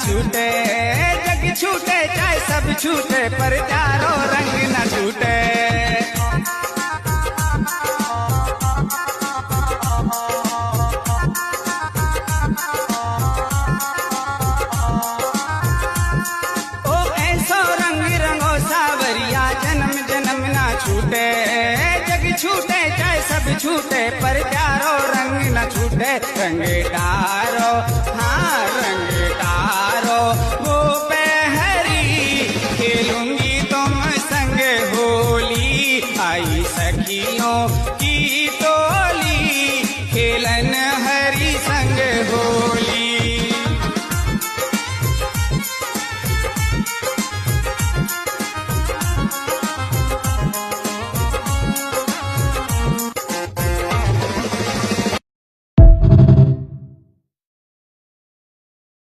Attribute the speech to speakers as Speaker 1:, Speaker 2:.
Speaker 1: छूटे, जग छूटे चाहे सब छूटे, पर प्यारो रंग न छूटे। ओ ऐसो रंग रंगो सावरिया जन्म जन्म ना छूटे, जग छूटे चाहे सब छूटे, पर प्यारो रंग न छूटे। रंग डारो हाँ रंग